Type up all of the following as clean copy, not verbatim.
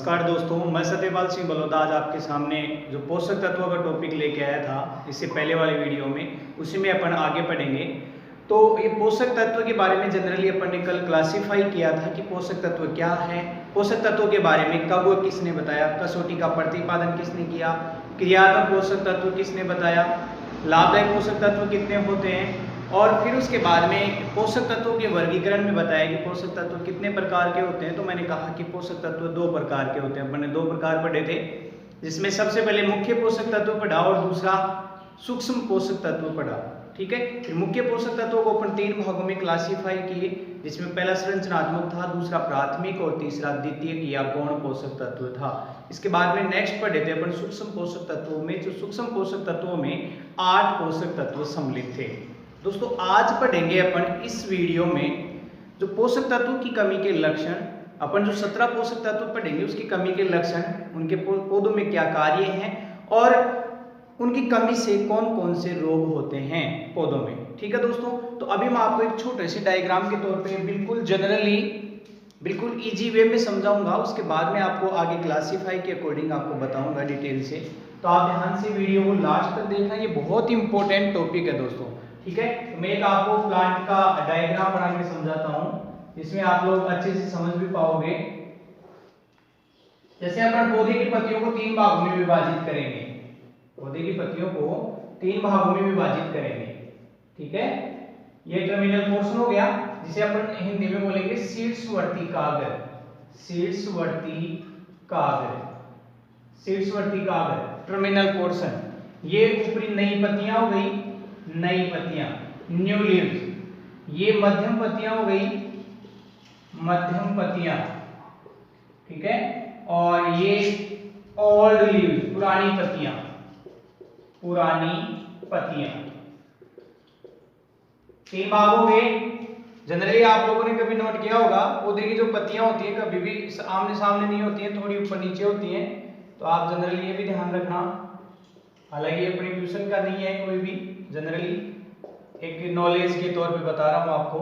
नमस्कार दोस्तों, मैं सत्यपाल सिंह बलौदा आज आपके सामने जो पोषक तत्वों का टॉपिक लेके आया था इससे पहले वाले वीडियो में, उसी में अपन आगे पढ़ेंगे। तो ये पोषक तत्व के बारे में जनरली अपन ने कल क्लासिफाई किया था कि पोषक तत्व क्या है, पोषक तत्वों के बारे में कब किसने बताया, कसौटी का प्रतिपादन किसने किया, क्रियात्मक पोषक तत्व किसने बताया, लाभदायक पोषक तत्व कितने होते हैं, और फिर उसके बाद में पोषक तत्वों के वर्गीकरण में बताया कि पोषक तत्व कितने प्रकार के होते हैं। तो मैंने कहा कि पोषक तत्व दो प्रकार के होते हैं, अपन ने दो प्रकार पढ़े थे, जिसमें सबसे पहले मुख्य पोषक तत्व पढ़ा और दूसरा सूक्ष्म पोषक तत्व पढ़ा। ठीक है, फिर मुख्य पोषक तत्वों को अपन तीन भागों में क्लासिफाई किए, जिसमें पहला संरचनात्मक था, दूसरा प्राथमिक और तीसरा द्वितीयक या गौण पोषक तत्व था। इसके बाद में नेक्स्ट पढ़े थे अपन सूक्ष्म पोषक तत्वों में, जो सूक्ष्म पोषक तत्वों में 8 पोषक तत्व सम्मिलित थे। दोस्तों आज पढ़ेंगे अपन इस वीडियो में जो पोषक तत्वों की कमी के लक्षण, अपन जो 17 पोषक तत्व पढ़ेंगे उसकी कमी के लक्षण, उनके पौधों में क्या कार्य हैं और उनकी कमी से कौन कौन से रोग होते हैं पौधों में। ठीक है दोस्तों, तो अभी मैं आपको एक छोटे से डायग्राम के तौर पे बिल्कुल जनरली बिल्कुल इजी वे में समझाऊंगा, उसके बाद में आपको आगे क्लासिफाई के अकॉर्डिंग आपको बताऊंगा डिटेल से। तो आप ध्यान से वीडियो को लास्ट तक देखना, ये बहुत इंपॉर्टेंट टॉपिक है दोस्तों। ठीक है, तो मैं एक आपको प्लांट का डायग्राम बना के समझाता हूं, जिसमें आप लोग अच्छे से समझ भी पाओगे। जैसे अपन पौधे की पत्तियों को 3 भागों में विभाजित करेंगे, पौधे की पत्तियों को 3 भागों में विभाजित करेंगे। ठीक है, ये टर्मिनल पोर्शन हो गया, जिसे अपन हिंदी में बोलेंगे शीर्षवर्ती कागर, शीर्षवर्ती कागर, शीर्षवर्ती कागर टर्मिनल पोर्शन। ये ऊपरी नई पत्तियां हो गई, नई पत्तियां न्यू लीव्स। ये मध्यम पत्तियां हो गई, मध्यम पत्तियां। ठीक है, और ये ओल्ड लीव्स, पुरानी पत्तियां, पुरानी पत्तियां। 3 भाग हो गए। जनरली आप लोगों ने कभी नोट किया होगा, पौधे की जो पत्तियां होती हैं कभी भी आमने सामने नहीं होती हैं, थोड़ी ऊपर नीचे होती हैं। तो आप जनरली ये भी ध्यान रखना, हालांकि ये अपनी ट्यूशन का नहीं है, कोई भी जनरली एक नॉलेज के तौर पे बता रहा हूं आपको।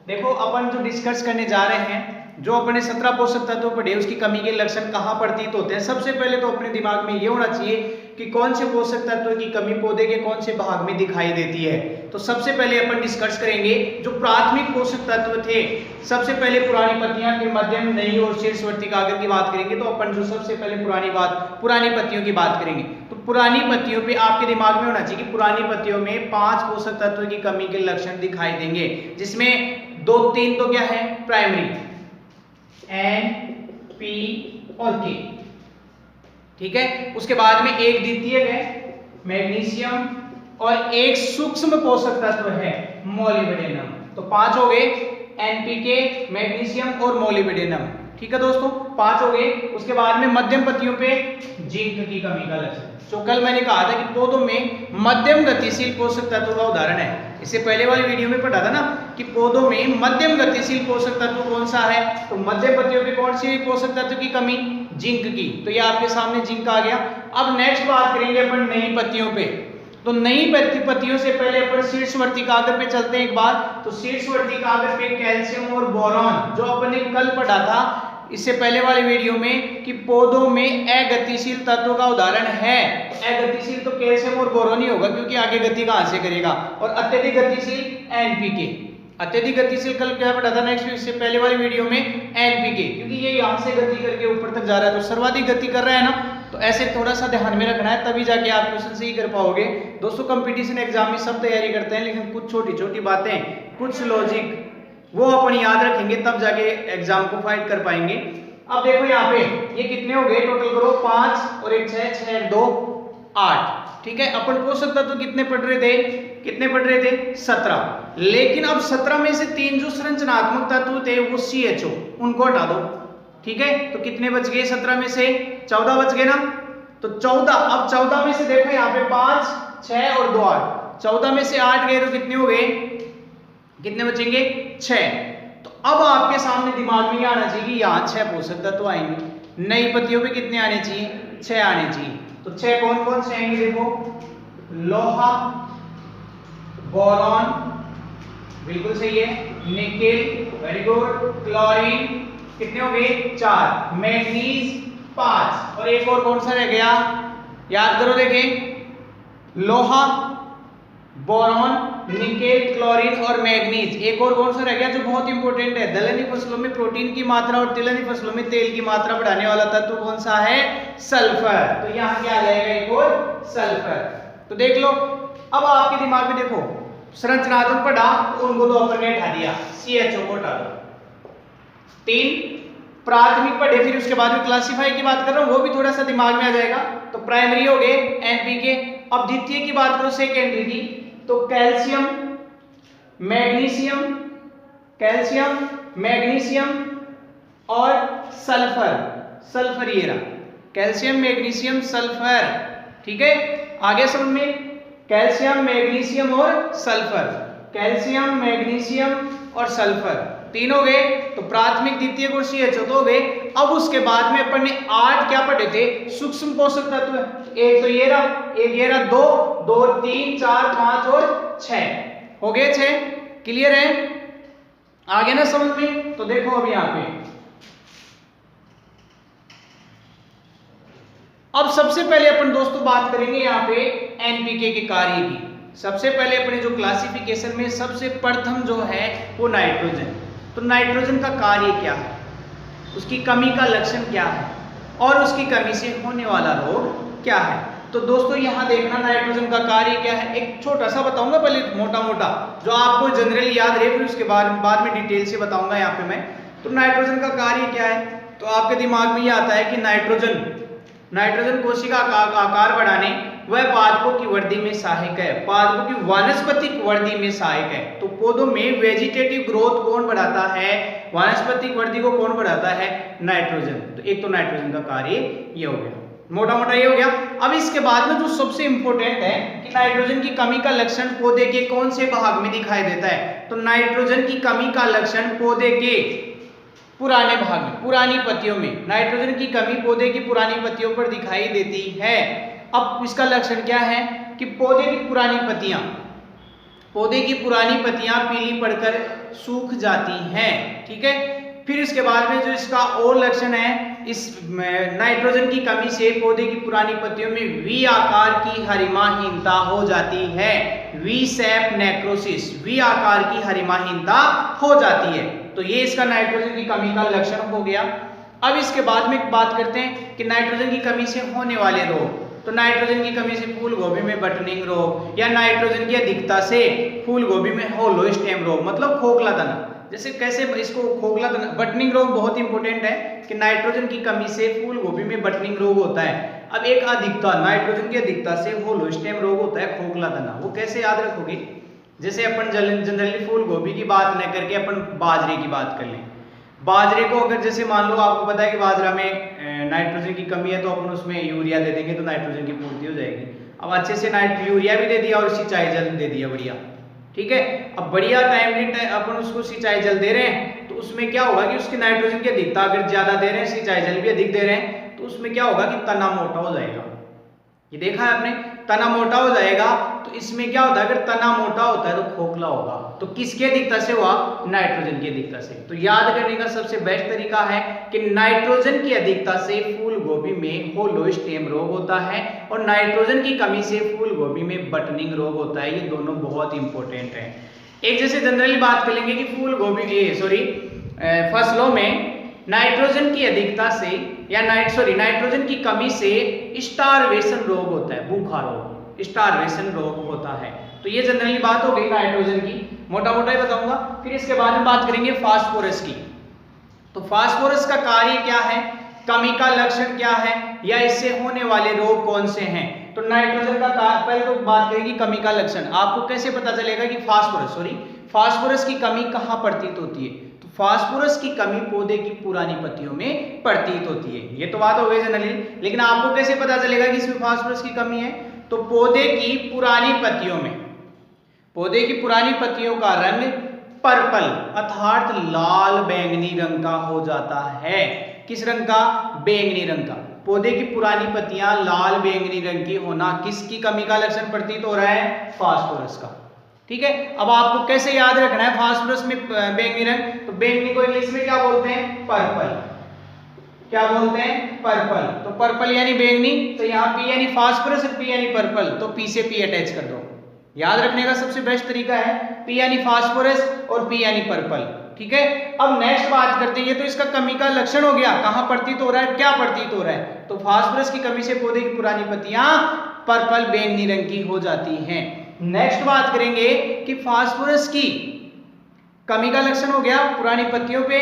देखो अपन जो डिस्कस करने जा रहे हैं, जो अपने 17 पोषक तत्व पढ़े उसकी कमी के लक्षण कहां प्रतीत होते हैं। सबसे पहले तो अपने दिमाग में ये होना चाहिए कि कौन से पोषक तत्व की कमी पौधे के कौन से भाग में दिखाई देती है। तो सबसे पहले अपन डिस्कस करेंगे जो प्राथमिक पोषक तत्व थे। सबसे पहले पुरानी पत्तियां, फिर मध्यम, नई और शीर्षवर्ती कागर की बात करेंगे। तो अपन जो सबसे पहले पुरानी पत्तियों की बात करेंगे। तो पुरानी पत्तियों पे आपके दिमाग में होना चाहिए कि पुरानी पत्तियों में 5 पोषक तत्व की कमी के लक्षण दिखाई देंगे, जिसमें 2-3 तो क्या है प्राइमरी, N, P और K। ठीक है, उसके बाद में एक द्वितीयक है मैग्नीशियम और एक सूक्ष्म पोषक तत्व है मोलिब्डेनम। तो 5 हो गए, NPK, मैग्नीशियम और मोलिब्डेनम। ठीक है दोस्तों, 5 हो गए। उसके बाद में मध्यम पत्तियों पे जिंक की कमी का लक्षण, जो कल मैंने कहा था कि पौधों में मध्यम गतिशील पोषक तत्व का उदाहरण है। इससे पहले वाली वीडियो में पढ़ा था ना कि पौधों में मध्यम गतिशील पोषक तत्व कौन सा है। तो मध्यम पत्तियों पे कौन सी पोषक तत्व की कमी, जिंक की। तो ये आपके सामने जिंक आ गया। अब नेक्स्ट बात करेंगे अपन नई पत्तियों पे। तो नई पत्तियों से पहले अपन शीर्षवर्ती कागर पे चलते हैं एक बार। तो शीर्षवर्ती कागर पे कैल्शियम और बोरॉन, जो अपन ने कल पढ़ा था इससे पहले वाले वीडियो में, कि पौधों में अगतिशील तत्व का उदाहरण है। अगतिशील तो कैल्शियम और बोरॉन ही होगा, क्योंकि आगे गति कहां से करेगा। और अत्यधिक गतिशील NPK। अत्यधिक गतिशील कल क्या पढ़ा था नेक्स्ट, इससे पहले वाली वीडियो में NPK, क्योंकि ये यहां से गति करके ऊपर तक जा रहा है, तो सर्वाधिक गति कर रहा है ना। तो ऐसे थोड़ा सा ध्यान में रखना है, तभी जाके आप क्वेश्चन सही कर पाओगे। दोस्तों कंपटीशन एग्जाम में सब तैयारी करते हैं, लेकिन कुछ छोटी छोटी बातें, कुछ लॉजिक वो अपन याद रखेंगे, तब जाके एग्जाम को फाइट कर पाएंगे। अब देखो यहाँ पे ये कितने हो गए, टोटल करो 5 और 1 6, 6 2 8। ठीक है, अपन पोषक तत्व कितने पढ़ रहे थे 17। लेकिन अब 17 में से 3 जो संरचनात्मक तत्व थे वो CHO, उनको हटा दो। ठीक है, तो कितने बच गए 17 में से 14 बच गए ना। तो 14, अब 14 में से देखो यहाँ पे 5 6 और 2 8, 14 में से 8 गए तो कितने हो गए, कितने बचेंगे 6। तो अब आपके सामने दिमाग में आना चाहिए कि यहाँ 6 पोषक तत्व आएंगे। नई पत्तियों पे कितने आने चाहिए, 6 आने चाहिए। तो 6 कौन कौन से आएंगे, देखो लोहा, बोरॉन, बिल्कुल सही है, निकेल, वेरी गुड, क्लोरीन, कितने हो गए 4, मैग्नीज, 5। और एक और कौन सा रह गया, याद करो, देखें, लोहा, बोरॉन, निकेल, क्लोरीन और मैग्नीज। एक और कौन सा रह गया जो बहुत इंपॉर्टेंट है, दलहनी फसलों में प्रोटीन की मात्रा और तिलहनी फसलों में तेल की मात्रा बढ़ाने वाला तत्व कौन सा है, सल्फर। तो यहाँ क्या आ जाएगा, एक और सल्फर। तो देख लो, अब आपके दिमाग में देखो, संरचनात्मक पढ़ा तो उनको तो अपन ने हटा दिया, CHO को हटा दो। 3 प्राथमिक पढ़े, फिर उसके बाद में क्लासिफाई की बात कर रहा हूं, वो भी थोड़ा सा दिमाग में आ जाएगा। तो प्राइमरी हो गए NPK। अब द्वितीय की बात करो, सेकेंडरी की, तो कैल्शियम, मैग्नीशियम, कैल्शियम, मैग्नीशियम और सल्फर। सल्फर ये रहा, कैल्शियम, मैग्नीशियम, सल्फर। ठीक है, आगे समझ में, कैल्शियम, मैग्नीशियम और सल्फर, कैल्शियम, मैग्नीशियम और सल्फर, 3 हो गए। तो प्राथमिक, द्वितीय और CHO तो हो गए। अब उसके बाद में अपन ने 8 क्या पढ़े थे, सूक्ष्म पोषक तत्व। एक तो ये रहा, एक ये रहा, 2, 2, 3, 4, 5 और 6 हो गए, 6। क्लियर है, आगे ना समझ में। तो देखो अब यहाँ पे, अब सबसे पहले अपन दोस्तों बात करेंगे यहाँ पे NPK के कार्य की। सबसे पहले अपने जो क्लासिफिकेशन में सबसे प्रथम जो है वो नाइट्रोजन। तो नाइट्रोजन का कार्य क्या है, उसकी कमी का लक्षण क्या है और उसकी कमी से होने वाला रोग क्या है। तो दोस्तों यहाँ देखना, नाइट्रोजन का कार्य क्या है, एक छोटा सा बताऊंगा पहले, मोटा मोटा, जो आपको जनरली याद रहे, फिर उसके बाद में डिटेल से बताऊंगा यहाँ पे मैं। तो नाइट्रोजन का कार्य क्या है, तो आपके दिमाग में ये आता है कि नाइट्रोजन कोशिका का आकार बढ़ाने वह पादपों की वृद्धि में सहायक है, पादपों की वानस्पतिक वृद्धि में सहायक है। तो पौधों में वेजिटेटिव ग्रोथ कौन बढ़ाता है, वानस्पतिक वृद्धि को कौन बढ़ाता है, नाइट्रोजन। तो एक तो नाइट्रोजन का कार्य ये हो गया, मोटा मोटा ये हो गया। अब इसके बाद में जो सबसे इंपॉर्टेंट है कि नाइट्रोजन की कमी का लक्षण पौधे के कौन से भाग में दिखाई देता है। तो नाइट्रोजन की कमी का लक्षण पौधे के पुराने भाग में, पुरानी पत्तियों में नाइट्रोजन की कमी पौधे की पुरानी पत्तियों पर दिखाई देती है। अब इसका लक्षण क्या है कि पौधे की पुरानी पत्तियां पीली पड़कर सूख जाती हैं। ठीक है, फिर इसके बाद में जो इसका और लक्षण है, इस नाइट्रोजन की कमी से पौधे की पुरानी पत्तियों में वी आकार की हरिमाहीनता हो जाती है, वी शेप नेक्रोसिस, वी आकार की हरिमाहीनता हो जाती है। तो ये इसका नाइट्रोजन की कमी का लक्षण हो गया। अब इसके बाद में बात करते हैं कि नाइट्रोजन की कमी से होने वाले रोग। तो नाइट्रोजन की कमी से फूल गोभी में बटनिंग रोग, या नाइट्रोजन की अधिकता से फूल गोभी में होलो स्टेम रोग, मतलब खोखला तना। जैसे कैसे इसको खोखला तना, बटनिंग रोग बहुत इंपॉर्टेंट है कि नाइट्रोजन की कमी से फूल गोभी में बटनिंग रोग होता है। अब एक अधिकता, नाइट्रोजन की अधिकता से होलो स्टेम रोग होता है, खोखला तना। वो कैसे याद रखोगे, जैसे अपन जनरली फूल गोभी की बात न करके अपन बाजरे की बात कर लें। बाजरे को अगर जैसे मान लो आपको पता है कि बाजरा में नाइट्रोजन की कमी है, तो अपन उसमें यूरिया दे देंगे तो नाइट्रोजन की पूर्ति हो जाएगी। अब अच्छे से यूरिया भी दे दिया और सिंचाई जल दे दिया, बढ़िया। ठीक है, अब बढ़िया टाइमली अपन उसको सिंचाई जल दे रहे हैं, तो उसमें क्या होगा कि उसकी नाइट्रोजन की अधिकता अगर ज्यादा दे रहे हैं, सिंचाई जल भी अधिक दे रहे हैं, तो उसमें क्या होगा कि तना मोटा हो जाएगा। ये देखा है आपने, तना मोटा हो जाएगा। तो इसमें क्या होता है, अगर तना मोटा होता है तो खोखला होगा। तो किसकी अधिकता से हुआ, नाइट्रोजन की अधिकता से। तो याद करने का सबसे बेस्ट तरीका है कि नाइट्रोजन की अधिकता से फूल गोभी में होलो स्टेम रोग होता है और नाइट्रोजन की कमी से फूल गोभी में बटनिंग रोग होता है। ये दोनों बहुत इंपॉर्टेंट है। एक जैसे जनरली बात कर लेंगे कि फूल गोभी फसलों में नाइट्रोजन की अधिकता से या नाइट्रोजन की कमी से स्टारवेशन रोग होता है, भूखा रोग, स्टारवेशन रोग होता है। तो ये जनरली बात हो गई नाइट्रोजन की, मोटा मोटा ही बताऊंगा। फिर इसके बाद में बात करेंगे फास्फोरस की। तो फास्फोरस का कार्य क्या है, कमी का लक्षण क्या है, या इससे होने वाले रोग कौन से हैं। तो नाइट्रोजन का पहले तो बात करेंगे कमी का लक्षण। आपको कैसे पता चलेगा कि फास्फोरस की कमी कहाँ प्रतीत होती है। तो फास्फोरस की कमी पौधे की पुरानी पत्तियों में प्रतीत होती है। ये तो बात हो गई जनरली, लेकिन आपको कैसे पता चलेगा कि इसमें फास्फोरस की कमी है। तो पौधे की पुरानी पत्तियों का रंग पर्पल अर्थात लाल बैंगनी रंग का हो जाता है। किस रंग का, बैंगनी रंग का। पौधे की पुरानी पत्तियां लाल बैंगनी रंग की होना किसकी कमी का लक्षण प्रतीत हो रहा है, फास्फोरस का। ठीक है, अब आपको कैसे याद रखना है फास्फोरस में बैंगनी रंग। तो बैंगनी को इंग्लिश में क्या बोलते हैं, पर्पल। क्या बोलते हैं, पर्पल। तो पर्पल यानी बैंगनी, तो यहाँ P यानी फास्फोरस और P यानी पर्पल, तो P से P अटैच कर दो। याद रखने का सबसे बेस्ट तरीका है P यानी फास्फोरस और P यानी पर्पल। ठीक है, अब नेक्स्ट बात करते हैं, ये तो इसका कमी का लक्षण हो गया, कहाँ प्रतीत हो रहा है, क्या प्रतीत हो रहा है, तो फास्फोरस की कमी से पौधे की पुरानी पत्तियां पर्पल बैंगनी रंग की हो जाती हैं। नेक्स्ट बात करेंगे कि फास्फोरस की कमी का लक्षण हो गया पुरानी पत्तियों पे,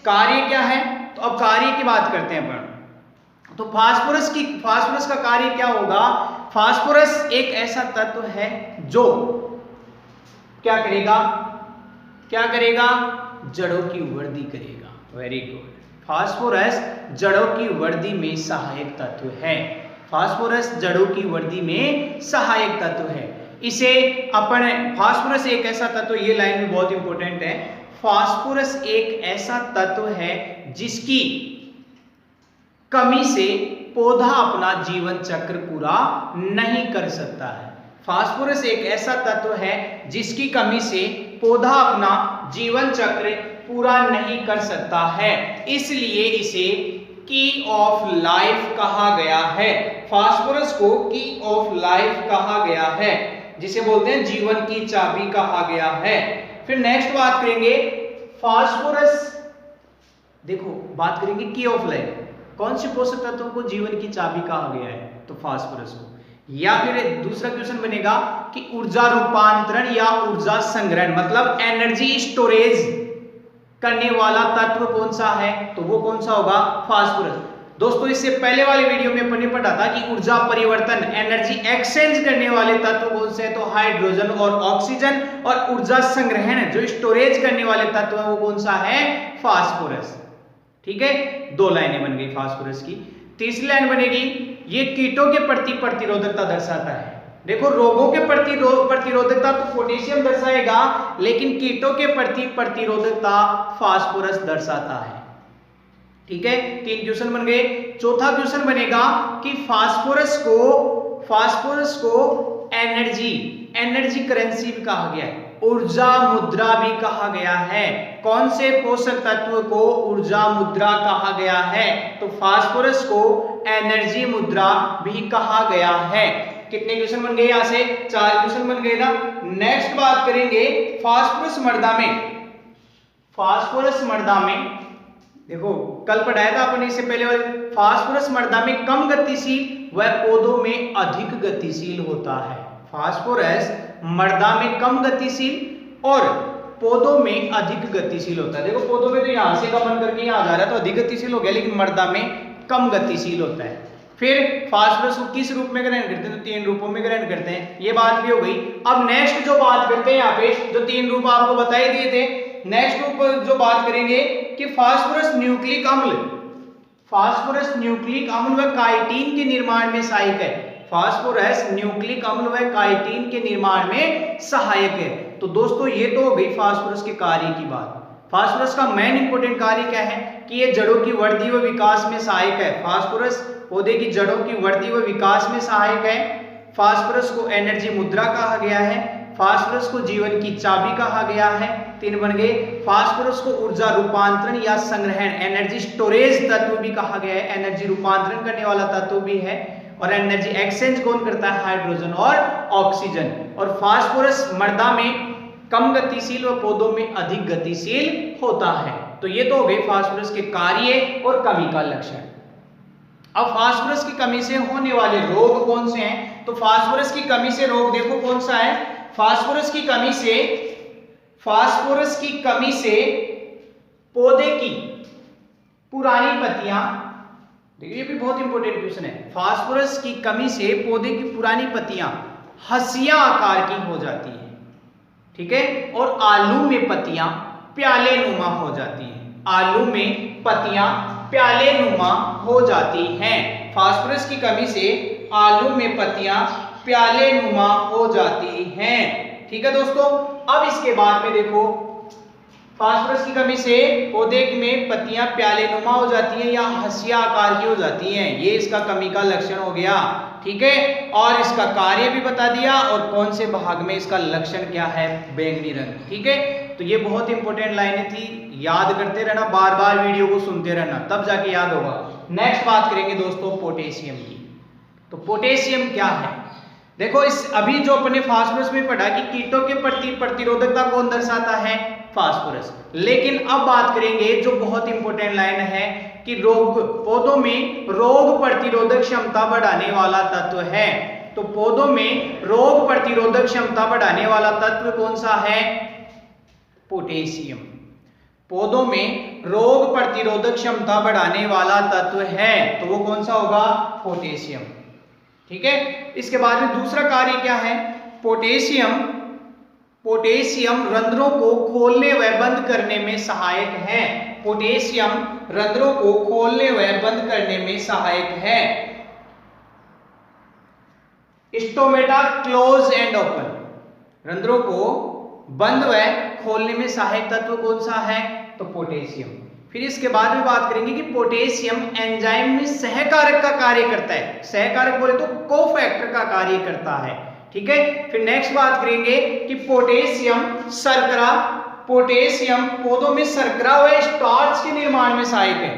कार्य क्या है, तो अब कार्य की बात करते हैं अपन। तो फास्फोरस का कार्य क्या होगा, फास्फोरस एक ऐसा तत्व है जो क्या करेगा, जड़ों की वृद्धि करेगा। वेरी गुड, फास्फोरस जड़ों की वृद्धि में सहायक तत्व है। फास्फोरस जड़ों की वृद्धि में सहायक तत्व है। इसे अपन, फास्फोरस एक ऐसा तत्व, ये लाइन भी बहुत इंपॉर्टेंट है, फास्फोरस एक ऐसा तत्व है जिसकी कमी से पौधा अपना जीवन चक्र पूरा नहीं कर सकता है। फास्फोरस एक ऐसा तत्व है जिसकी कमी से पौधा अपना जीवन चक्र पूरा नहीं कर सकता है, इसलिए इसे की ऑफ लाइफ कहा गया है। फास्फोरस को की ऑफ लाइफ कहा गया है, जिसे बोलते हैं जीवन की चाबी कहा गया है। फिर नेक्स्ट बात करेंगे फास्फोरस, देखो बात करेंगे की ऑफ लाइफ, कौन से पोषक तत्वों को जीवन की चाबी कहा गया है, तो फास्फोरस को। या फिर दूसरा क्वेश्चन बनेगा कि ऊर्जा रूपांतरण या ऊर्जा संग्रहण, मतलब एनर्जी स्टोरेज करने वाला तत्व कौन सा है, तो वो कौन सा होगा, फास्फोरस। दोस्तों इससे पहले वाले वीडियो में अपन ने पढ़ा था कि ऊर्जा परिवर्तन, एनर्जी एक्सचेंज करने वाले तत्व कौन से हैं, तो हाइड्रोजन और ऑक्सीजन, और ऊर्जा संग्रहण जो स्टोरेज करने वाले तत्व है वो कौन सा है, फास्फोरस। ठीक है, दो लाइनें बन गई फास्फोरस की। तीसरी लाइन बनेगी, ये कीटों के प्रति प्रतिरोधकता दर्शाता है। देखो रोगों के प्रति प्रतिरोधकता तो पोटेशियम दर्शाएगा, लेकिन कीटों के प्रति प्रतिरोधकता फास्फोरस दर्शाता है। ठीक है, 3 क्वेश्चन बन गए। चौथा क्वेश्चन बनेगा कि फास्फोरस को एनर्जी करेंसी भी कहा गया है, ऊर्जा मुद्रा भी कहा गया है। कौन से पोषक तत्व को ऊर्जा मुद्रा कहा गया है, तो फास्फोरस को एनर्जी मुद्रा भी कहा गया है। कितने क्वेश्चन बन गए, यहां से 4 क्वेश्चन बन गए ना। नेक्स्ट बात करेंगे फास्फोरस मृदा में, देखो कल पढ़ाया था अपन इससे पहले वाले, फास्फोरस मृदा में कम गतिशील व पौधों में अधिक गतिशील होता है। फास्फोरस मृदा में कम गतिशील और पौधों में अधिक गतिशील होता है। देखो पौधों में तो यहां से गमन करके यहां जा रहा है तो अधिक गतिशील हो गया, लेकिन मृदा में कम गतिशील होता है। फिर फास्फोरस को किस रूप में ग्रहण करते हैं, तो 3 रूपों में ग्रहण करते हैं, ये बात भी हो गई। अब नेक्स्ट जो बात करते हैं यहाँ पे, जो 3 रूप आपको बताए दिए थे, नेक्स्ट रूप जो बात करेंगे कि फास्फोरस न्यूक्लिक अम्ल व काइटिन के निर्माण में सहायक है। फास्फोरस न्यूक्लिक अम्ल व काइटिन के निर्माण में सहायक है। तो दोस्तों ये तो हो गई फास्फोरस के कार्य की बात। फास्फोरस का मेन इंपॉर्टेंट कार्य क्या है कि ये जड़ों की वृद्धि व विकास में सहायक है। फास्फोरस पौधे की जड़ों की वृद्धि व विकास में सहायक है। फास्फोरस को एनर्जी मुद्रा कहा गया है। फास्फोरस को जीवन की चाबी कहा गया है। 3 बन गए। फास्फोरस को ऊर्जा रूपांतरण या संग्रहण, एनर्जी स्टोरेज तत्व भी कहा गया है, एनर्जी रूपांतरण करने वाला तत्व भी है। और एनर्जी एक्सचेंज कौन करता है, हाइड्रोजन और ऑक्सीजन। और फास्फोरस मृदा में कम गतिशील व पौधों में अधिक गतिशील होता है। तो ये तो हो गए फास्फोरस के कार्य और कमी का लक्षण। अब फास्फोरस की कमी से होने वाले रोग कौन से हैं, तो फास्फोरस की कमी से रोग देखो कौन सा है। फास्फोरस की कमी से पौधे की पुरानी पत्तियां, देखिए ये भी बहुत इंपॉर्टेंट क्वेश्चन है। फास्फोरस की कमी से पौधे की पुरानी पत्तियां हंसिया आकार की हो जाती है, ठीक है, और आलू में पत्तियां प्याले नुमा हो जाती हैं। आलू में पत्तियां प्याले नुमा हो जाती हैं। फास्फोरस की कमी से आलू में पत्तियां प्याले नुमा हो जाती हैं। ठीक है दोस्तों, अब इसके बाद में देखो फास्फोरस की कमी से पौधे में पत्तियां प्याले नुमा हो जाती हैं या हंसिया आकार की हो जाती हैं। ये इसका कमी का लक्षण हो गया। ठीक है, और इसका कार्य भी बता दिया और कौन से भाग में इसका लक्षण क्या है, बैंगनी रंग। ठीक है, तो ये बहुत इंपॉर्टेंट लाइनें थी, याद करते रहना, बार बार वीडियो को सुनते रहना, तब जाके याद होगा। नेक्स्ट बात करेंगे दोस्तों पोटेशियम की। तो पोटेशियम क्या है? देखो इस अभी जो अपने फास्फोरस में पढ़ा कि कीटों के प्रति प्रतिरोधकता कौन दर्शाता है? फास्फोरस। लेकिन अब बात करेंगे जो बहुत इंपॉर्टेंट लाइन है कि रोग पौधों में रोग प्रतिरोधक क्षमता बढ़ाने वाला तत्व है। तो पौधों में रोग प्रतिरोधक क्षमता बढ़ाने वाला तत्व कौन सा है? पोटेशियम। पौधों में रोग प्रतिरोधक क्षमता बढ़ाने वाला तत्व है तो वो कौन सा होगा? पोटेशियम। ठीक है। इसके बाद में दूसरा कार्य क्या है? पोटेशियम रंध्रों को खोलने व बंद करने में सहायक है। पोटेशियम रंध्रों को खोलने व बंद करने में सहायक है। स्टोमेटा क्लोज एंड ओपन, रंध्रों को बंद व खोलने में सहायक तत्व कौन सा है? तो पोटेशियम। फिर इसके बाद में बात करेंगे कि पोटेशियम एंजाइम में सहकारक का कार्य करता है। सहकारक बोले तो कोफैक्टर का कार्य करता है। ठीक है। फिर नेक्स्ट बात करेंगे कि पोटेशियम पौधों में शर्करा व स्टार्च के निर्माण में सहायक है।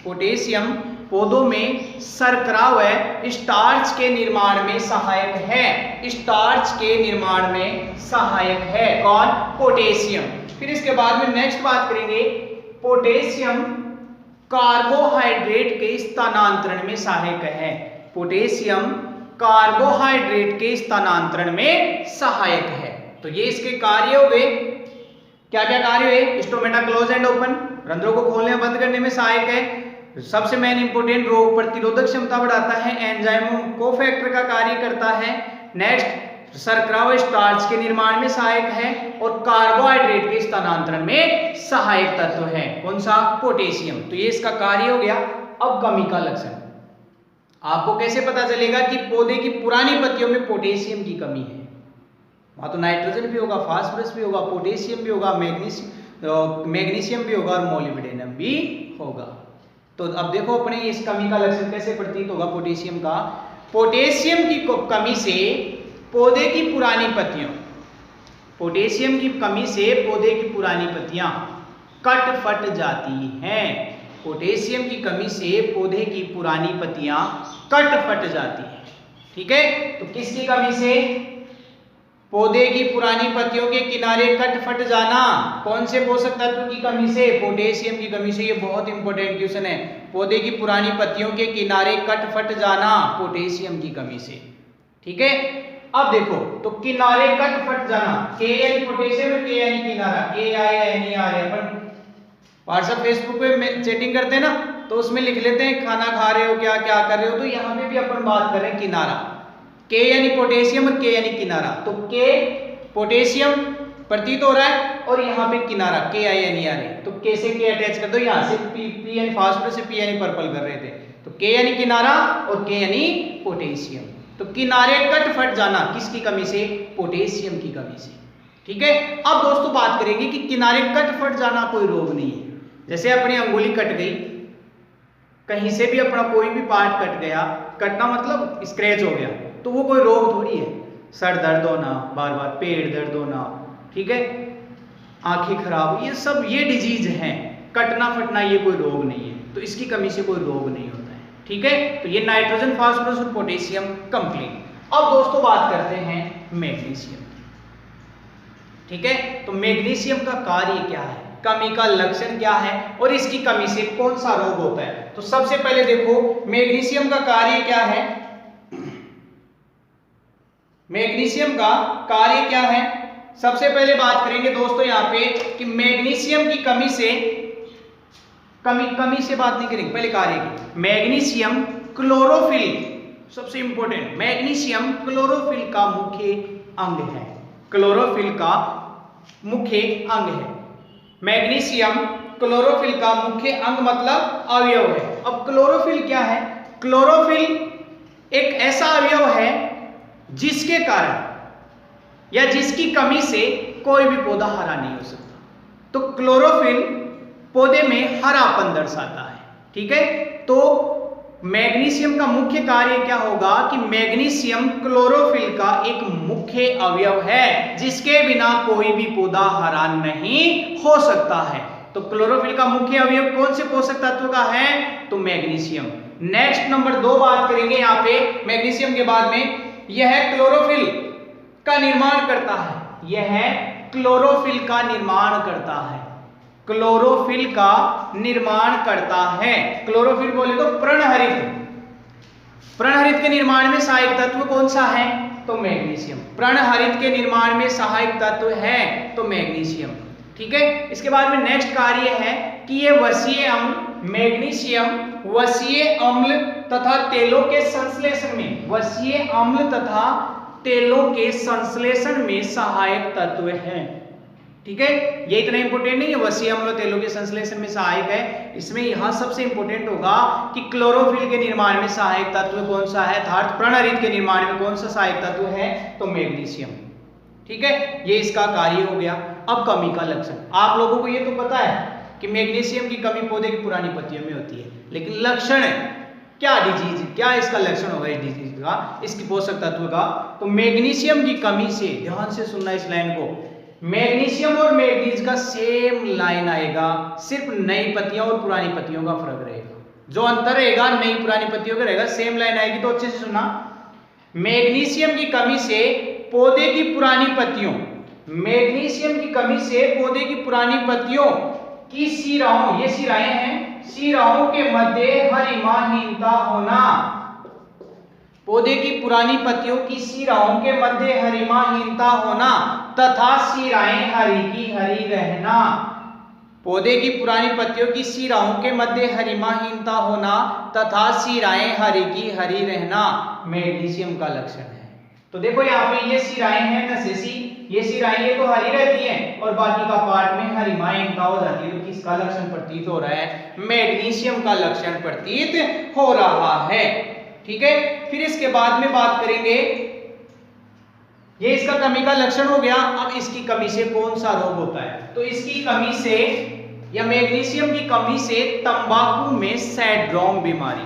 पोटेशियम पौधों में शर्करा व स्टार्च के निर्माण में सहायक है। स्टार्च के निर्माण में सहायक है कौन? पोटेशियम। फिर इसके बाद में नेक्स्ट बात करेंगे पोटेशियम कार्बोहाइड्रेट के स्थानांतरण में सहायक है। पोटेशियम कार्बोहाइड्रेट के स्थानांतरण में सहायक है। तो ये इसके कार्य हो गए। क्या क्या कार्य हुए? स्टोमेटा क्लोज एंड ओपन, रंध्रों को खोलने और बंद करने में सहायक है। सबसे मेन इंपोर्टेंट रोग प्रतिरोधक क्षमता बढ़ाता है। एंजाइम कोफैक्टर का कार्य करता है। नेक्स्ट शर्करा व स्टार्च के निर्माण में सहायक है और कार्बोहाइड्रेट के स्थानांतरण में सहायक तत्व है। कौन सा? पोटेशियम। तो ये इसका कार्य हो गया। अब कमी का लक्षण आपको कैसे पता चलेगा कि पौधे की पुरानी पत्तियों में पोटेशियम की कमी है? वहां तो नाइट्रोजन भी होगा, फास्फोरस भी होगा, पोटेशियम भी होगा, मैग्नीशियम भी होगा और मोलिब्डेनम भी होगा। तो अब देखो अपने इस कमी का लक्षण कैसे प्रतीत होगा पोटेशियम का। पोटेशियम की कमी से पौधे की पुरानी पत्तियां, पोटेशियम की कमी से पौधे की पुरानी पत्तियां कट फट जाती हैं। पोटेशियम की कमी से पौधे की पुरानी पत्तियां कट फट जाती हैं। ठीक है। तो किसकी कमी से? पौधे की पुरानी पत्तियों के किनारे कट फट जाना। कौन से पोषक तत्व की कमी से? पोटेशियम की कमी से। ये बहुत इंपॉर्टेंट क्वेश्चन है। पौधे की पुरानी पत्तियों के किनारे कट फट जाना पोटेशियम की कमी से। ठीक है। अब देखो तो किनारे कट फट जाना, के यानी पोटेशियम और के यानी किनारा, के आया यानी आ रहे। अपन व्हाट्सएप फेसबुक पे चैटिंग करते हैं ना, तो उसमें लिख लेते हैं खाना खा रहे हो क्या, क्या कर रहे हो। तो यहाँ पे भी अपन बात कर रहे हैं किनारा। के यानी पोटेशियम और के यानी किनारा। तो के पोटेशियम प्रतीत हो रहा है और यहाँ पे किनारा के आई यानी आ रहे। तो के से के अटैच कर दो। यहाँ से पी यानी फास्फोरस से पी यानी पर्पल कर रहे थे। तो के यानी किनारा और के यानी पोटेशियम। तो किनारे कट फट जाना किसकी कमी से? पोटेशियम की कमी से। ठीक है। अब दोस्तों बात करेंगे कि किनारे कट फट जाना कोई रोग नहीं है। जैसे अपनी अंगुली कट गई, कहीं से भी अपना कोई भी पार्ट कट गया, कटना मतलब स्क्रैच हो गया, तो वो कोई रोग थोड़ी है। सर दर्द होना, बार बार पेट दर्द होना, ठीक है, आंखें खराब, ये सब ये डिजीज हैं। कटना फटना ये कोई रोग नहीं है। तो इसकी कमी से कोई रोग नहीं होता है। ठीक है। तो ये नाइट्रोजन, फास्फोरस और पोटेशियम कंप्लीट। अब दोस्तों बात करते हैं मैग्नीशियम। ठीक है। तो मैग्नीशियम का कार्य क्या है, कमी का लक्षण क्या है और इसकी कमी से कौन सा रोग होता है। तो सबसे पहले देखो मैग्नीशियम का कार्य क्या है। मैग्नीशियम का कार्य क्या है, सबसे पहले बात करेंगे दोस्तों यहाँ पे कि मैग्नीशियम की कमी से बात नहीं करेंगे, पहले कार्य की। मैग्नीशियम क्लोरोफिल, सबसे इंपॉर्टेंट, मैग्नीशियम क्लोरोफिल का मुख्य अंग है। क्लोरोफिल का मुख्य अंग है। मैग्नीशियम क्लोरोफिल का मुख्य अंग मतलब अवयव है। अब क्लोरोफिल क्या है? क्लोरोफिल एक ऐसा अवयव है जिसके कारण या जिसकी कमी से कोई भी पौधा हरा नहीं हो सकता। तो क्लोरोफिल पौधे में हरापन दर्शाता है। ठीक है। तो मैग्नीशियम का मुख्य कार्य क्या होगा कि मैग्नीशियम क्लोरोफिल का एक मुख्य अवयव है जिसके बिना कोई भी पौधा हरा नहीं हो सकता है। तो क्लोरोफिल का मुख्य अवयव कौन से पोषक तत्व का है? तो मैग्नीशियम। नेक्स्ट नंबर 2 बात करेंगे यहाँ पे मैग्नीशियम के बाद में, यह क्लोरोफिल का निर्माण करता है। यह क्लोरोफिल का निर्माण करता है। क्लोरोफिल का निर्माण करता है। क्लोरोफिल बोले तो पर्णहरित। पर्णहरित के निर्माण में सहायक तत्व कौन सा है? तो मैग्नीशियम। पर्णहरित के निर्माण में सहायक तत्व है तो मैग्नीशियम। ठीक है। इसके बाद में नेक्स्ट कार्य है कि ये वसीय अम्ल, मैग्नीशियम वसीय अम्ल तथा तेलों के संश्लेषण में, वसीय अम्ल तथा तेलों के संश्लेषण में सहायक तत्व है। ठीक है। ये इतना इंपॉर्टेंट नहीं है, वसीय अम्ल तेलों के संश्लेषण में सहायक है। इसमें यहां सबसे इंपॉर्टेंट होगा कि क्लोरोफिल के निर्माण में सहायक तत्व कौन सा है, अर्थात पर्णहरित के निर्माण में कौन सा सहायक तत्व है, तो मैग्नीशियम। ठीक है। ये इसका कार्य हो गया। अब कमी का लक्षण। आप लोगों को ये तो पता है कि मैग्नीशियम की कमी पौधे की पुरानी पत्तियों में होती है, लेकिन लक्षण क्या डिजीज, क्या इसका लक्षण होगा इस डिजीज का, इसकी पोषक तत्व का? तो मैग्नीशियम की कमी से, ध्यान से सुनना इस लाइन को, मैग्नीशियम और मैग्नीज का सेम लाइन आएगा, सिर्फ नई पत्तियों और पुरानी पत्तियों का फर्क रहेगा। जो अंतर रहेगा नई पुरानी पत्तियों का रहेगा, सेम लाइन आएगी। तो अच्छे से सुनना, मैग्नीशियम की कमी से पौधे की पुरानी पत्तियों, मैग्नीशियम की कमी से पौधे की पुरानी पत्तियों की शिराओं, ये शिराएं हैं, शिराओं के मध्य हरिमाहीनता होना, पौधे की पुरानी पत्तियों की शिराओं के मध्य हरिमाहीनता होना तथा शिराएं हरी की हरी रहना। पौधे की पुरानी पत्तियों की शिराओं के मध्य हरिमाहीनता होना तथा शिराएं हरी की हरी रहना मैग्नीशियम का लक्षण है। तो देखो यहाँ पे ये शिराएं हैं नसेसी, ये शिराएं ये तो हरी रहती हैं और बाकी का पार्ट में हरिमाहीनता हो जाती है। तो किसका लक्षण प्रतीत हो रहा है? मैग्नीशियम का लक्षण प्रतीत हो रहा है। ठीक है। फिर इसके बाद में बात करेंगे, ये इसका कमी का लक्षण हो गया। अब इसकी कमी से कौन सा रोग होता है? तो इसकी कमी से या मैग्नीशियम की कमी से तंबाकू में सैंड्रोम बीमारी,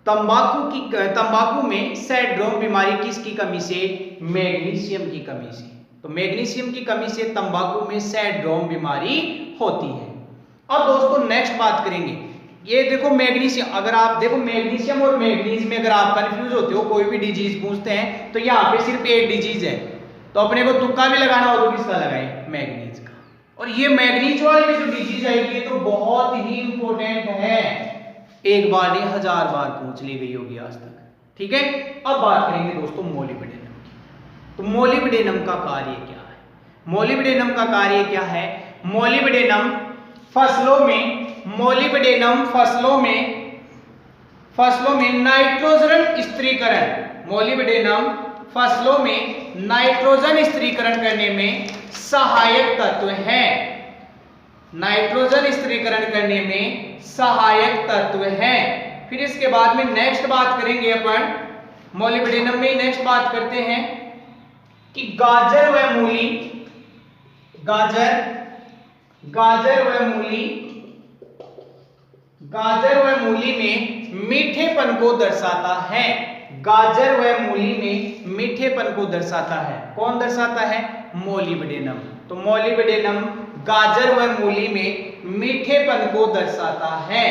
तंबाकू में सैंड्रोम बीमारी किसकी कमी से? मैग्नीशियम की कमी से। तो मैग्नीशियम की कमी से तंबाकू में सैंड्रोम बीमारी होती है। अब दोस्तों नेक्स्ट बात करेंगे, ये देखो मैग्नीशियम, अगर आप देखो मैग्नीशियम और मैग्नीज में अगर आप कंफ्यूज होते हो, कोई भी डिजीज पूछते हैं तो यहाँ पे सिर्फ एक डिजीज है, तो अपने को तुक्का भी लगाना हो तो किसका लगाए? मैग्नीज का। और ये मैग्नीज वाली में जो डिजीज आएगी तो बहुत ही इंपॉर्टेंट है, एक बार नहीं 1000 बार पूछ ली गई होगी आज तक। ठीक है। अब बात करेंगे दोस्तों मोलिब्डेनम की। तो मोलिब्डेनम का कार्य क्या है? मोलिब्डेनम का कार्य क्या है? मोलिब्डेनम फसलों में, मोलिब्डेनम फसलों में नाइट्रोजन स्थिरीकरण, मोलिब्डेनम फसलों में नाइट्रोजन स्थिरीकरण करने में सहायक तत्व है। नाइट्रोजन स्थिरीकरण करने में सहायक तत्व है। फिर इसके बाद में नेक्स्ट बात करेंगे अपन मोलिब्डेनम में, नेक्स्ट बात करते हैं कि गाजर व मूली में मीठेपन को दर्शाता है। गाजर व मूली में मीठेपन को दर्शाता है। कौन दर्शाता है? मोलिब्डेनम। तो मोलिब्डेनम गाजर व मूली में मीठेपन को दर्शाता है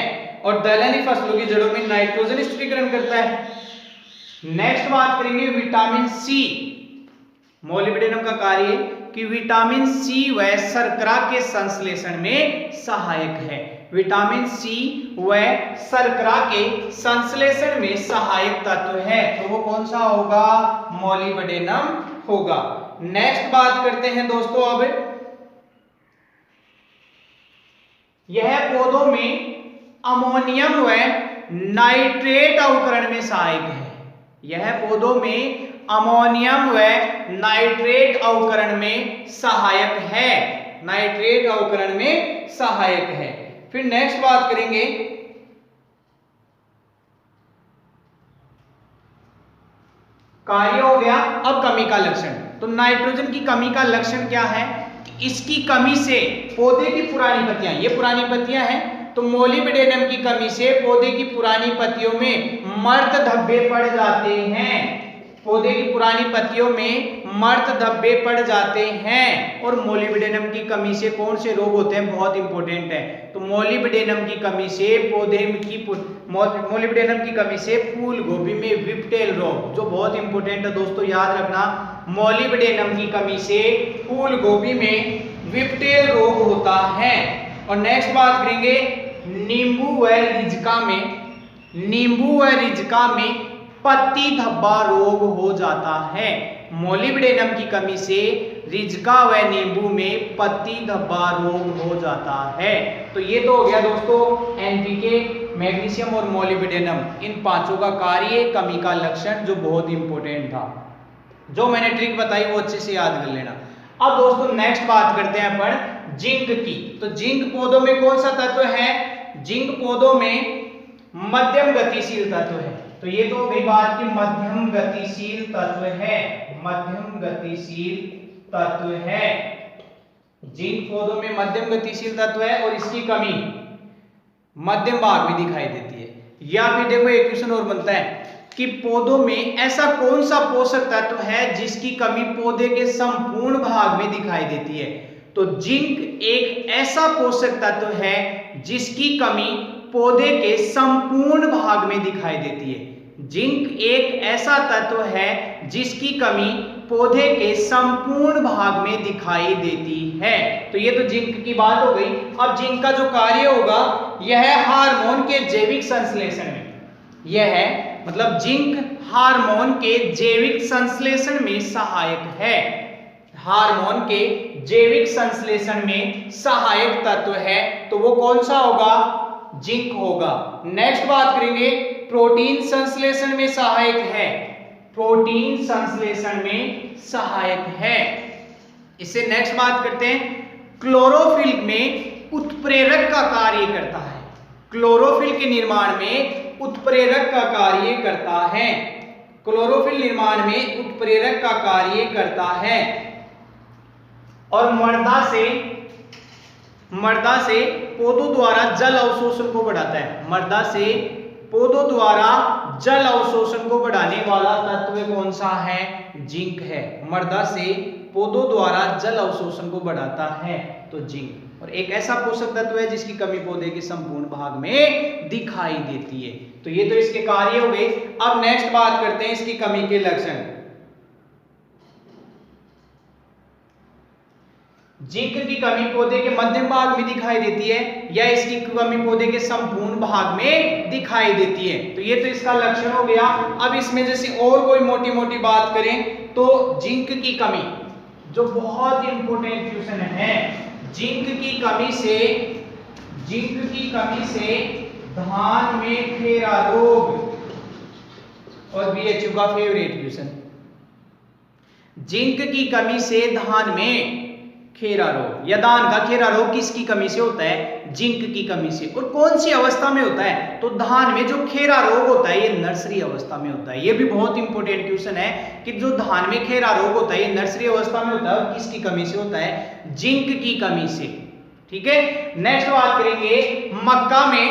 और दलहनी फसलों की जड़ों में नाइट्रोजन स्थिरीकरण करता है। नेक्स्ट बात करेंगे विटामिन सी। मोलिब्डेनम का कार्य कि विटामिन सी व शर्करा के संश्लेषण में सहायक है। विटामिन सी व शर्करा के संश्लेषण में सहायक तत्व है। तो वो कौन सा होगा? मोलिब्डेनम होगा। नेक्स्ट बात करते हैं दोस्तों, अब यह पौधों में अमोनियम व नाइट्रेट अवकरण में सहायक है। यह पौधों में अमोनियम व नाइट्रेट अवकरण में सहायक है। नाइट्रेट अवकरण में सहायक है। फिर नेक्स्ट बात करेंगे कार्य हो गया। अब कमी का लक्षण। तो नाइट्रोजन की कमी का लक्षण क्या है? इसकी कमी से पौधे की पुरानी पत्तियां, ये पुरानी पत्तियां हैं, तो मोलिब्डेनम की कमी से पौधे की पुरानी पत्तियों में मर्द धब्बे पड़ जाते हैं। पौधे की पुरानी पत्तियों में मर्त धब्बे पड़ जाते हैं। और मोलिब्डेनम की कमी से कौन से रोग होते हैं, बहुत इंपॉर्टेंट है। तो मोलिब्डेनम की कमी से मोलिब्डेनम की कमी से फूल गोभी में विप्टेल रोग, जो बहुत इंपॉर्टेंट है दोस्तों, याद रखना। मोलिब्डेनम की कमी से फूल गोभी में विप्टेल रोग होता है। और नेक्स्ट बात करेंगे नींबू व रिज्का में पत्ती धब्बा रोग हो जाता है। मोलिब्डेनम की कमी से रिज्का व नींबू में पत्ती धब्बा रोग हो जाता है। तो ये तो हो गया दोस्तों एनपीके, मैग्नीशियम और मोलिब्डेनम, इन पांचों का कार्य, कमी का लक्षण, जो बहुत इंपॉर्टेंट था। जो मैंने ट्रिक बताई वो अच्छे से याद कर लेना। अब दोस्तों नेक्स्ट बात करते हैं अपन जिंक की। तो जिंक पौधों में कौन सा तत्व है, जिंक पौधों में मध्यम गतिशील तत्व है। तो ये तो हो गई बात की मध्यम गतिशील तत्व है, मध्यम गतिशील तत्व है। जिंक पौधों में मध्यम गतिशील तत्व है और इसकी कमी मध्यम भाग में दिखाई देती है। या फिर देखो एक क्वेश्चन और बनता है कि पौधों में ऐसा कौन सा पोषक तत्व है जिसकी कमी पौधे के संपूर्ण भाग में दिखाई देती है। तो जिंक एक ऐसा पोषक तत्व है जिसकी कमी पौधे के संपूर्ण भाग में दिखाई देती है। जिंक एक ऐसा तत्व है जिसकी कमी पौधे के संपूर्ण भाग में दिखाई देती है। तो ये तो जिंक की बात हो गई। अब जिंक का जो कार्य होगा यह हार्मोन के जैविक संश्लेषण में, यह है मतलब जिंक हार्मोन के जैविक संश्लेषण में सहायक है। हार्मोन के जैविक संश्लेषण में सहायक तत्व है, तो वो कौन सा होगा, जिंक होगा। नेक्स्ट बात करेंगे प्रोटीन संश्लेषण में सहायक है, प्रोटीन संश्लेषण में सहायक है। इससे नेक्स्ट बात करते हैं क्लोरोफिल में उत्प्रेरक का कार्य करता है। क्लोरोफिल के निर्माण में उत्प्रेरक का कार्य करता है, क्लोरोफिल निर्माण में उत्प्रेरक का कार्य करता है। और मर्दा से पौधों द्वारा जल अवशोषण को बढ़ाता है। मर्दा से पौधों द्वारा जल अवशोषण को बढ़ाने वाला तत्व कौन सा है, जिंक है। मर्दा से पौधों द्वारा जल अवशोषण को बढ़ाता है तो जिंक। और एक ऐसा पोषक तत्व है जिसकी कमी पौधे के संपूर्ण भाग में दिखाई देती है। तो ये तो इसके कार्य हो गए। अब नेक्स्ट बात करते हैं इसकी कमी के लक्षण। जिंक की कमी पौधे के मध्यम भाग में दिखाई देती है या इसकी कमी पौधे के संपूर्ण भाग में दिखाई देती है। तो ये तो इसका लक्षण हो गया। अब इसमें जैसे और कोई मोटी मोटी बात करें तो जिंक की कमी, जो बहुत इंपॉर्टेंट क्वेश्चन है, जिंक की कमी से धान में खेरा रोग, और बीएचयू का फेवरेट क्वेश्चन, जिंक की कमी से धान में खेरा रोग या धान का खेरा रोग किसकी कमी से होता है, जिंक की कमी से। और कौन सी अवस्था में होता है, तो धान में जो खेरा रोग होता है ये नर्सरी अवस्था में होता है। ये भी बहुत इंपॉर्टेंट क्वेश्चन है कि जो धान में खेरा रोग होता है ये नर्सरी अवस्था में होता है और किसकी कमी से होता है, जिंक की कमी से। ठीक है, नेक्स्ट बात करेंगे मक्का में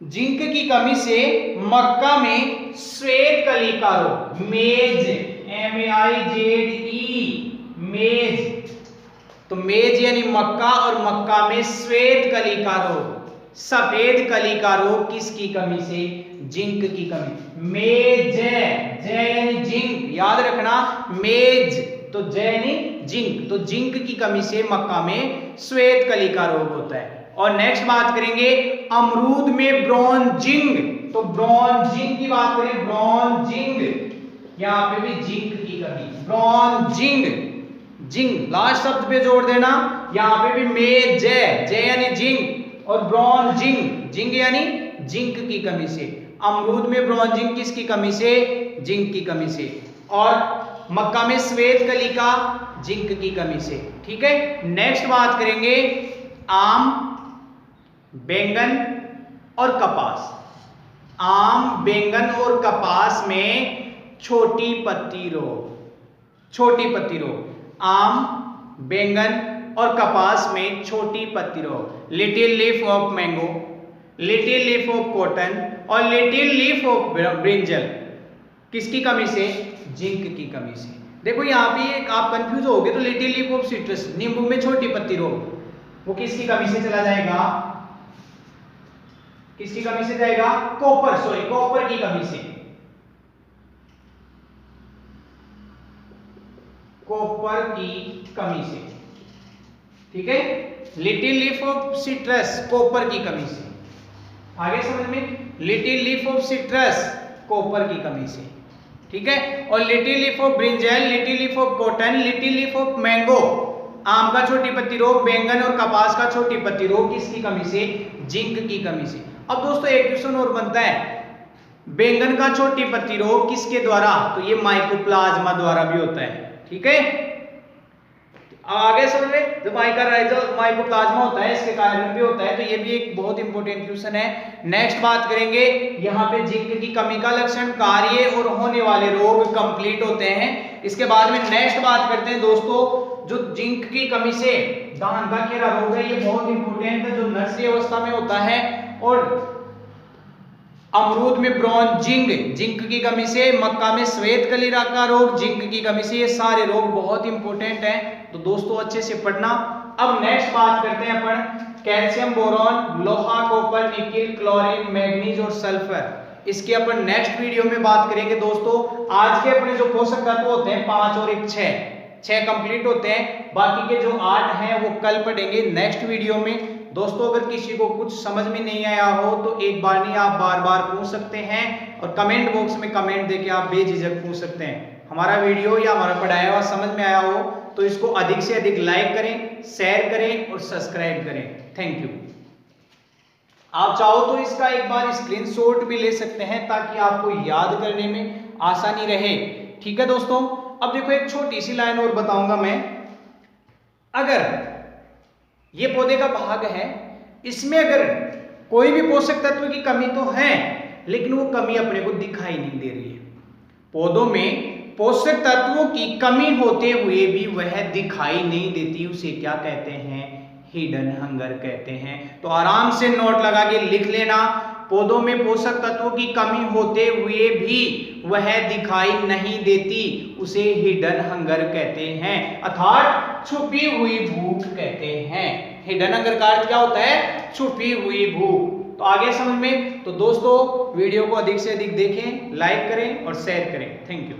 जिंक की कमी से मक्का में श्वेत कलिका रोग, मेज, MEIZE, मेज। तो मेज यानी मक्का और मक्का में श्वेत कलिका रोग, सफेद कलिका रोग किसकी कमी से, जिंक की कमी। मेज, जय यानी जिंक, याद रखना मेज तो जय यानी जिंक, तो जिंक की कमी से मक्का में श्वेत कलिका रोग होता है। और नेक्स्ट बात करेंगे अमरूद में ब्रॉन्जिंग। तो ब्रॉन्जिंग की बात करें, ब्रॉन्जिंग, यहां पे भी जिंक की कमी, ब्रॉन्जिंग, जिंक लास्ट शब्द पे जोड़ देना। यहां पे भी मेज, जय यानी जिंक और ब्रॉन्जिंग, जिंक यानी जिंक की कमी से। अमरूद में ब्रॉन्जिंग किसकी कमी से, जिंक की कमी से। और मक्का में श्वेत कलिका जिंक की कमी से। ठीक है, नेक्स्ट बात करेंगे आम, बैंगन और कपास। आम, बैंगन और कपास में छोटी पत्ती रोग, छोटी पत्ती रोग, आम, बैंगन और कपास में छोटी पत्ती रोग, little leaf of mango, little leaf of cotton और लिटिल लीफ ऑफ ब्रिंजल किसकी कमी से, जिंक की कमी से। देखो यहाँ पे एक आप कंफ्यूज होगे तो लिटिल लीफ ऑफ सिट्रस, नींबू में छोटी पत्ती रोग, वो किसकी कमी से चला जाएगा? किसकी कमी से जाएगा? कॉपर की कमी से, कॉपर की कमी से। ठीक है, little leaf of citrus copper की कमी से। आगे समझ में, little leaf of citrus copper की कमी से। ठीक है, और little leaf of brinjal, little leaf of cotton, little leaf of mango, आम का छोटी पत्ती रोग, बैंगन और कपास का छोटी पत्ती रोग, किसकी कमी से? जिंक की कमी से। अब दोस्तों एक क्वेश्चन और बनता है, बैंगन का छोटी पत्ती रोग किसके द्वारा? तो ये माइकोप्लाज्मा द्वारा भी होता है। ठीक है, आगे समझ में, जो माइकोप्लाज्मा होता है इसके कारण भी होता है, तो ये भी एक बहुत इंपॉर्टेंट क्वेश्चन है। नेक्स्ट बात करेंगे यहाँ पे जिंक की कमी का लक्षण, कार्य और होने वाले रोग कंप्लीट होते हैं। इसके बाद में नेक्स्ट बात करते हैं दोस्तों, जो जिंक की कमी से दान का घेरा रोग है, ये बहुत इंपॉर्टेंट है, जो नर्सरी अवस्था में होता है। और अमरूद में ब्रॉन जिंक की कमी से, मक्का में श्वेत कलीरा का रोग जिंक की कमी से, ये सारे रोग बहुत इंपॉर्टेंट हैं, तो दोस्तों अच्छे से पढ़ना। अब नेक्स्ट बात करते हैं अपन कैल्शियम, बोरॉन, लोहा, कॉपर, निकेल, क्लोरीन, मैग्नीज और सल्फर, इसकी अपन नेक्स्ट वीडियो में बात करेंगे दोस्तों। आज के अपने जो पोषक तत्व होते हैं 5 और 1 6 कंप्लीट होते हैं, बाकी के जो 8 हैं वो कल पढ़ेंगे नेक्स्ट वीडियो में। दोस्तों अगर किसी को कुछ समझ में नहीं आया हो तो एक बार नहीं आप बार बार पूछ सकते हैं, और कमेंट बॉक्स में कमेंट देके आप बेझिझक पूछ सकते हैं। हमारा वीडियो या हमारा पढ़ाया हुआ समझ में आया हो तो इसको अधिक से अधिक लाइक करें, शेयर करें और सब्सक्राइब करें। Thank you. आप चाहो तो इसका एक बार स्क्रीनशॉट भी ले सकते हैं ताकि आपको याद करने में आसानी रहे। ठीक है दोस्तों, अब देखो एक छोटी सी लाइन और बताऊंगा मैं। अगर ये पौधे का भाग है, इसमें अगर कोई भी पोषक तत्व की कमी तो है, लेकिन वो कमी अपने को दिखाई नहीं दे रही है। पौधों में पोषक तत्वों की कमी होते हुए भी वह दिखाई नहीं देती, उसे क्या कहते हैं? हिडन हंगर कहते हैं। तो आराम से नोट लगा के लिख लेना, पौधों में पोषक तत्वों की कमी होते हुए भी वह दिखाई नहीं देती, उसे हिडन हंगर कहते हैं, अर्थात छुपी हुई भूख कहते हैं। हिडन हंगर का अर्थ क्या होता है? छुपी हुई भूख। तो आगे समझ में, तो दोस्तों वीडियो को अधिक से अधिक देखें, लाइक करें और शेयर करें। Thank you.